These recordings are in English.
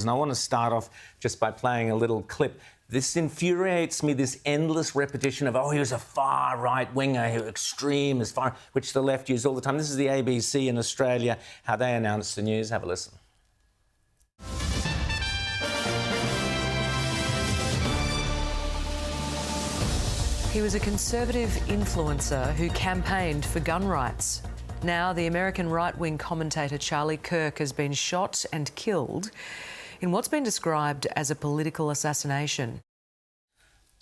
And I want to start off just by playing a little clip. This infuriates me, this endless repetition of, oh, here's a far right winger, extreme as far, which the left use all the time. This is the ABC in Australia, how they announce the news. Have a listen. He was a conservative influencer who campaigned for gun rights. Now, the American right-wing commentator Charlie Kirk has been shot and killed in what's been described as a political assassination.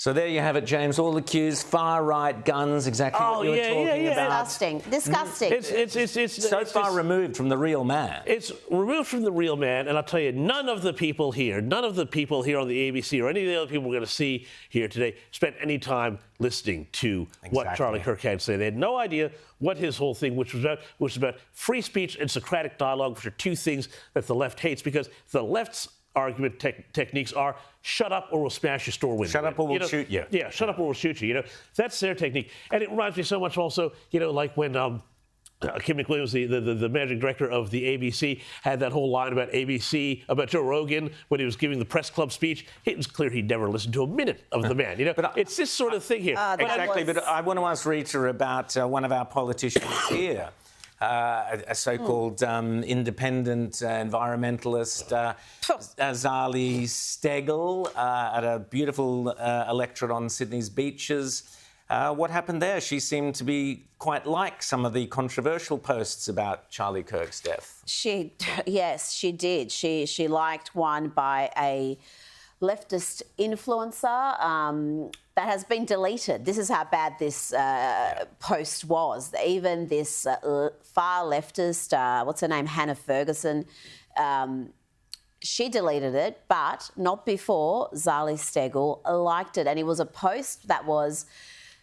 So there you have it, James. All accused, far-right guns, exactly what you were talking about. Disgusting. Disgusting. It's so far removed from the real man. It's removed from the real man, and I'll tell you, none of the people here on the ABC or any of the other people we're going to see here today spent any time listening to what Charlie Kirk had to say. They had no idea what his whole thing, which was about free speech and Socratic dialogue, which are two things that the left hates, because the left's argument techniques are shut up or we'll smash your store window. Shut up or we'll shoot you. Yeah, shut up or we'll shoot you. That's their technique. And it reminds me so much also, like when Kim McWilliams, the managing director of the ABC, had that whole line about ABC, about Joe Rogan, when he was giving the press club speech. It was clear he'd never listened to a minute of the man. But it's this sort of thing here. Exactly, but I want to ask Rita about one of our politicians here. A so-called independent environmentalist, Zali Steggall, at a beautiful electorate on Sydney's beaches. What happened there? She seemed to be quite like some of the controversial posts about Charlie Kirk's death. Yes, she did. She liked one by a leftist influencer that has been deleted. This is how bad this post was. Even this far leftist, what's her name, Hannah Ferguson, she deleted it, but not before Zali Steggall liked it. And it was a post that was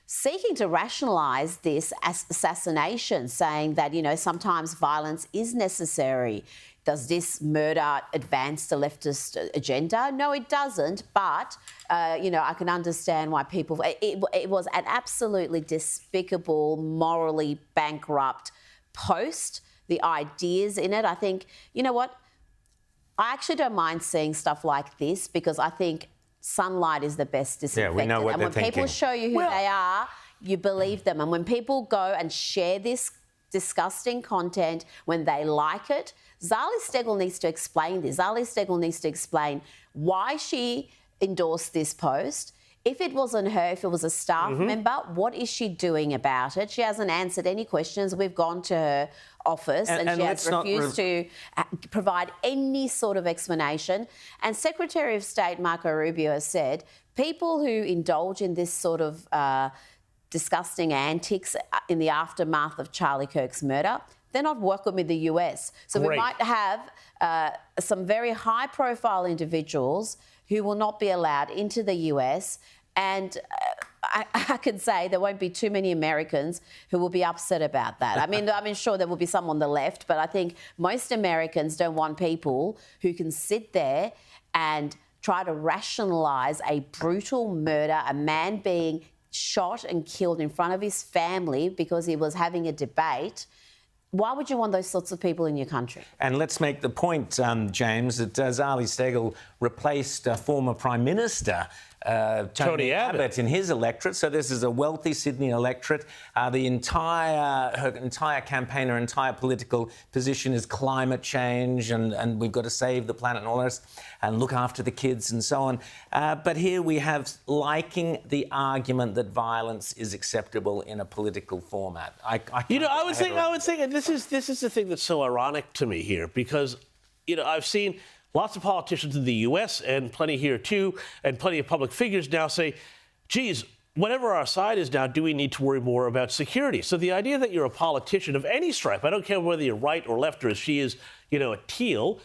seeking to rationalise this assassination, saying that, sometimes violence is necessary. Does this murder advance the leftist agenda? No, it doesn't. But, I can understand why people... It was an absolutely despicable, morally bankrupt post. The ideas in it, I think... You know what? I actually don't mind seeing stuff like this because I think sunlight is the best disinfectant. Yeah, we know what they're thinking. And when people show you who they are, you believe them. And when people go and share this disgusting content, when they like it, Zali Steggall needs to explain this. Zali Steggall needs to explain why she endorsed this post. If it wasn't her, if it was a staff member, what is she doing about it? She hasn't answered any questions. We've gone to her office and she has refused to provide any sort of explanation. And Secretary of State Marco Rubio has said people who indulge in this sort of disgusting antics in the aftermath of Charlie Kirk's murder, they're not welcome in the US. So we might have some very high-profile individuals who will not be allowed into the US. And I can say there won't be too many Americans who will be upset about that. I mean, sure, there will be some on the left, but I think most Americans don't want people who can sit there and try to rationalise a brutal murder, a man being shot and killed in front of his family because he was having a debate. Why would you want those sorts of people in your country? And let's make the point, James, that Zali Steggall replaced former Prime Minister Tony Abbott in his electorate. So this is a wealthy Sydney electorate. Her entire campaign, her entire political position is climate change and we've got to save the planet and all this and look after the kids and so on. But here we have liking the argument that violence is acceptable in a political format. I would think, and this is the thing that's so ironic to me here, because, I've seen lots of politicians in the US and plenty here too, and plenty of public figures now say, geez, whatever our side is now, do we need to worry more about security? So the idea that you're a politician of any stripe, I don't care whether you're right or left or as she is, a teal,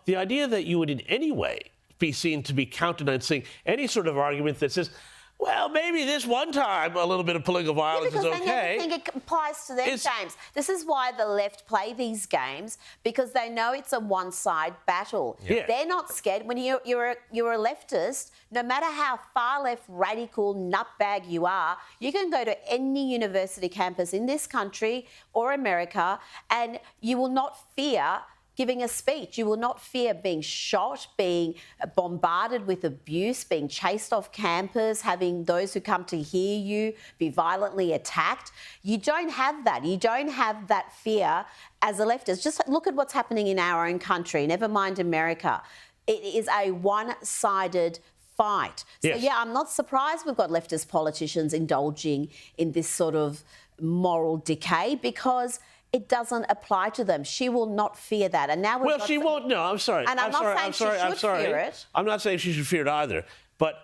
the idea that you would in any way be seen to be countenancing any sort of argument that says, well, maybe this one time a little bit of political violence is okay. Because they never think it applies to them, James. This is why the left play these games, because they know it's a one-side battle. Yeah. They're not scared. When you're a leftist, no matter how far left, radical, nutbag you are, you can go to any university campus in this country or America and you will not fear giving a speech. You will not fear being shot, being bombarded with abuse, being chased off campus, having those who come to hear you be violently attacked. You don't have that. You don't have that fear as a leftist. Just look at what's happening in our own country, never mind America. It is a one-sided fight. So, Yes. yeah, I'm not surprised we've got leftist politicians indulging in this sort of moral decay because it doesn't apply to them. She will not fear that. And now Well, she won't. No, I'm sorry. And I'm not saying she should fear it. I'm not saying she should fear it either. But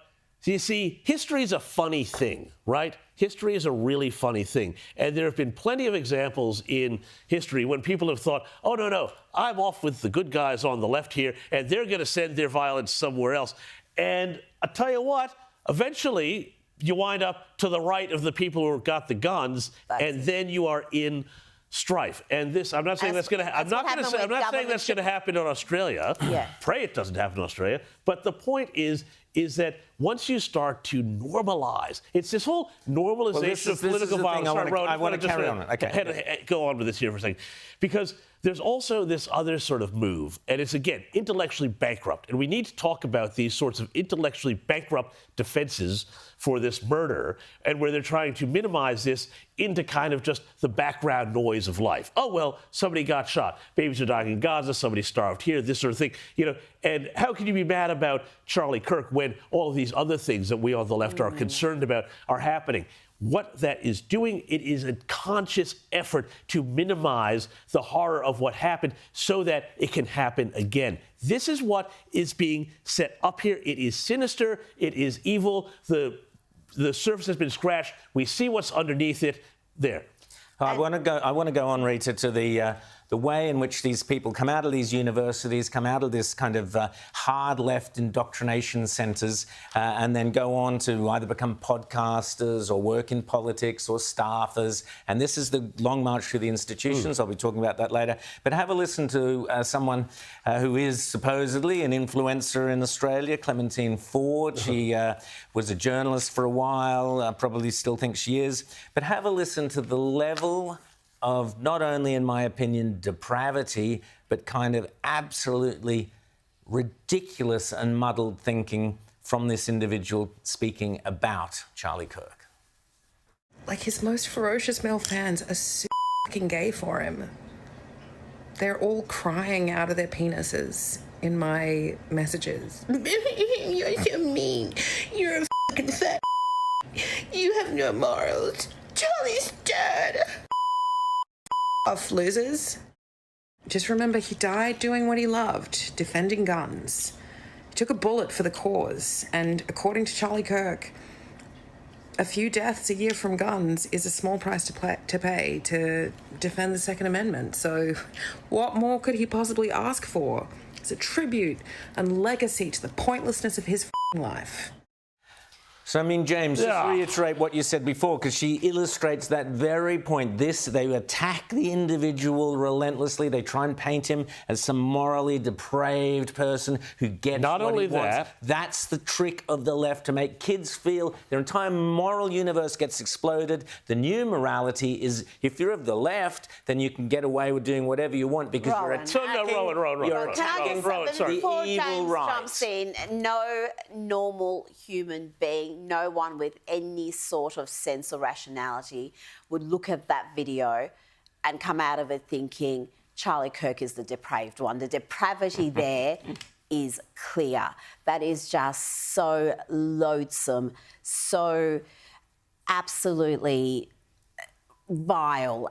you see, history is a funny thing, right? History is a really funny thing. And there have been plenty of examples in history when people have thought, oh, no, I'm off with the good guys on the left here, and they're going to send their violence somewhere else. And I tell you what, eventually you wind up to the right of the people who got the guns, and then you are in strife. And this, I'm not saying that's going to. I'm not saying that's going to happen in Australia. Yeah. Pray it doesn't happen in Australia. But the point is that once you start to normalize, it's this whole normalization of political violence. I want to carry on. Okay. Go on with this here for a second, because there's also this other sort of move, and it's, again, intellectually bankrupt. And we need to talk about these sorts of intellectually bankrupt defenses for this murder, and where they're trying to minimize this into kind of just the background noise of life. Oh, well, somebody got shot. Babies are dying in Gaza. Somebody starved here, this sort of thing. You know, and how can you be mad about Charlie Kirk when all of these other things that we on the left are concerned about are happening? What that is doing, it is a conscious effort to minimize the horror of what happened so that it can happen again. This is what is being set up here. It is sinister. It is evil. The surface has been scratched. We see what's underneath it there. I want to go on, Rita, to the way in which these people come out of these universities, come out of this kind of hard left indoctrination centres, and then go on to either become podcasters or work in politics or staffers. And this is the long march through the institutions. I'll be talking about that later. But have a listen to someone who is supposedly an influencer in Australia, Clementine Ford. She was a journalist for a while, probably still thinks she is. But have a listen to the level of not only, in my opinion, depravity, but kind of absolutely ridiculous and muddled thinking from this individual speaking about Charlie Kirk. Like, his most ferocious male fans are so fucking gay for him. They're all crying out of their penises in my messages. You're so mean. You're a fucking fat. You have no morals. Charlie's dead. Off, losers. Just remember, he died doing what he loved, defending guns. He took a bullet for the cause, and according to Charlie Kirk, a few deaths a year from guns is a small price to pay to defend the Second Amendment. So what more could he possibly ask for? It's a tribute and legacy to the pointlessness of his life. So, I mean, James, just reiterate what you said before, because she illustrates that very point. They attack the individual relentlessly. They try and paint him as some morally depraved person who gets Not what only he wants. that. That's the trick of the left, to make kids feel their entire moral universe gets exploded. The new morality is, if you're of the left, then you can get away with doing whatever you want because you're attacking, you're attacking the evil right. Jumps in, no normal human being, no one with any sort of sense or rationality would look at that video and come out of it thinking Charlie Kirk is the depraved one. The depravity there is clear. That is just so loathsome, so absolutely vile.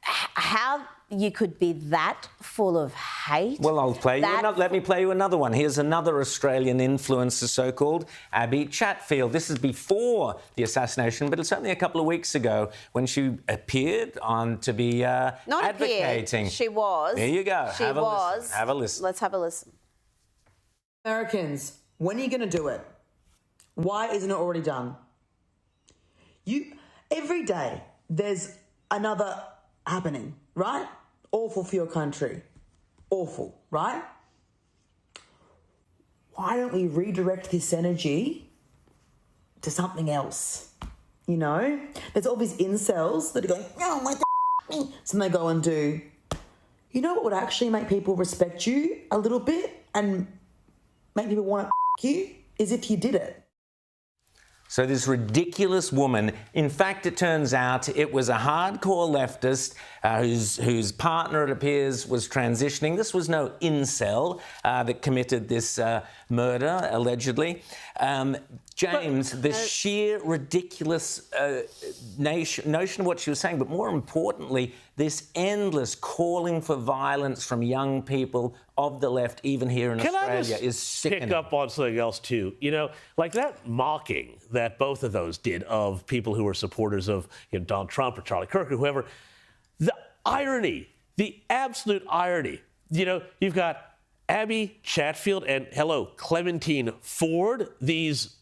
How you could be that full of hate? Well, I'll play you let me play you another one. Here's another Australian influencer, so-called Abby Chatfield. This is before the assassination, but it's only a couple of weeks ago when she appeared on to be advocating. She was. There you go. She was. Listen. Have a listen. Let's have a listen. Americans, when are you going to do it? Why isn't it already done? Every day there's another happening, right? Awful for your country. Awful, right? Why don't we redirect this energy to something else? You know? There's all these incels that are going, oh my God, me. So they go and do, You know what would actually make people respect you a little bit and make people want to you? Is if you did it. So this ridiculous woman, in fact, it turns out it was a hardcore leftist whose partner, it appears, was transitioning. This was no incel that committed this murder, allegedly. James, the sheer ridiculous notion of what she was saying, but more importantly, this endless calling for violence from young people of the left, even here in Australia, is sickening. Pick up on something else, too? You know, like that mocking that both of those did of people who were supporters of Donald Trump or Charlie Kirk or whoever, the irony, the absolute irony. You know, you've got Abby Chatfield and, Clementine Ford, these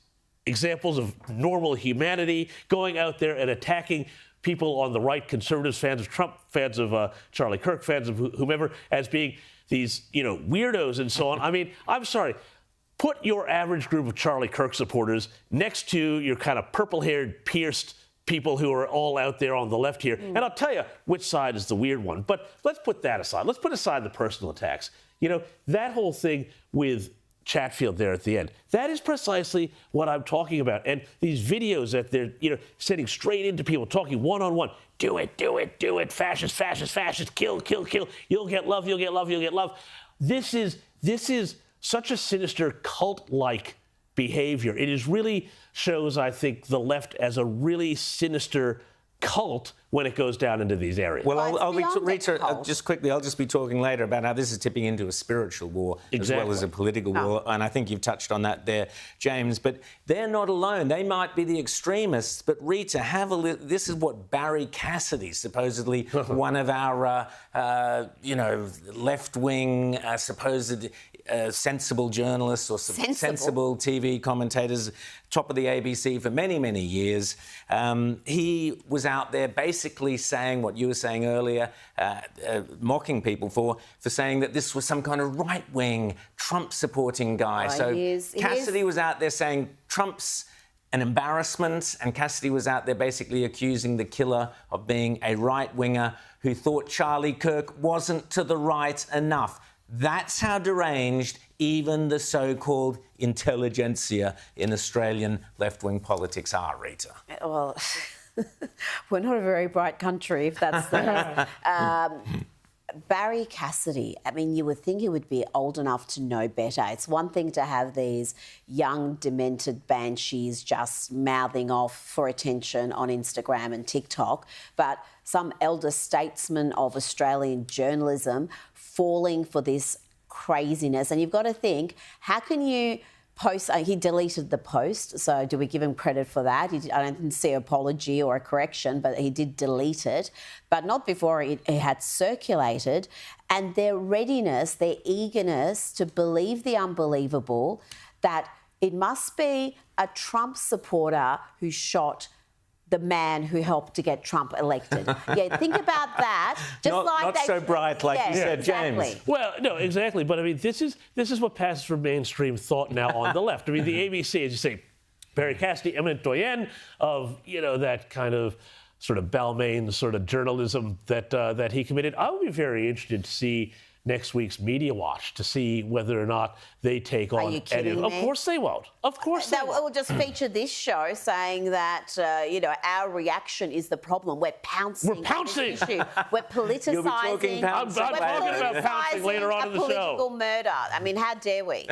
examples of normal humanity, going out there and attacking people on the right, conservatives, fans of Trump, fans of Charlie Kirk, fans of whomever, as being these, weirdos and so on. I mean, I'm sorry. Put your average group of Charlie Kirk supporters next to your kind of purple-haired, pierced people who are all out there on the left here, and I'll tell you which side is the weird one. But let's put that aside. Let's put aside the personal attacks. That whole thing with Chatfield there at the end, that is precisely what I'm talking about. And these videos that they're, sending straight into people, talking one-on-one. Do it, do it, do it. Fascist, fascist, fascist. Kill, kill, kill. You'll get love, you'll get love, you'll get love. This is such a sinister cult-like behavior. It really shows, I think, the left as a really sinister cult when it goes down into these areas. Well, I'll be Rita, just quickly, I'll just be talking later about how this is tipping into a spiritual war as well as a political war, and I think you've touched on that there, James. But they're not alone. They might be the extremists, but Rita, this is what Barry Cassidy, supposedly one of our, left-wing, supposed sensible journalists or sensible TV commentators, top of the ABC for many, many years. He was out there basically saying what you were saying earlier, mocking people for saying that this was some kind of right-wing, Trump-supporting guy. Cassidy was out there saying Trump's an embarrassment, and Cassidy was out there basically accusing the killer of being a right-winger who thought Charlie Kirk wasn't to the right enough. That's how deranged even the so-called intelligentsia in Australian left-wing politics are, Rita. Well, we're not a very bright country, if that's the Barry Cassidy, I mean, you would think he would be old enough to know better. It's one thing to have these young, demented banshees just mouthing off for attention on Instagram and TikTok, but some elder statesman of Australian journalism falling for this craziness. And you've got to think, how can you post? He deleted the post, so do we give him credit for that? I didn't see an apology or a correction, but he did delete it, but not before it had circulated. And their readiness, their eagerness to believe the unbelievable, that it must be a Trump supporter who shot the man who helped to get Trump elected. Yeah, think about that. Not so bright, like you said, exactly. James. Well, no, exactly. But I mean, this is what passes for mainstream thought now on the left. I mean, the ABC, as you say, Barry Cassidy, eminent doyen of that kind of sort of Balmain sort of journalism that he committed. I would be very interested to see next week's Media Watch to see whether or not they take on. Are you kidding me? Of course they won't. Of course they won't. We'll just feature this show saying that our reaction is the problem. We're pouncing. We're pouncing. On this issue. We're politicizing. You'll be talking pouncing. I'm talking about pouncing later on in the show. Political murder. I mean, how dare we?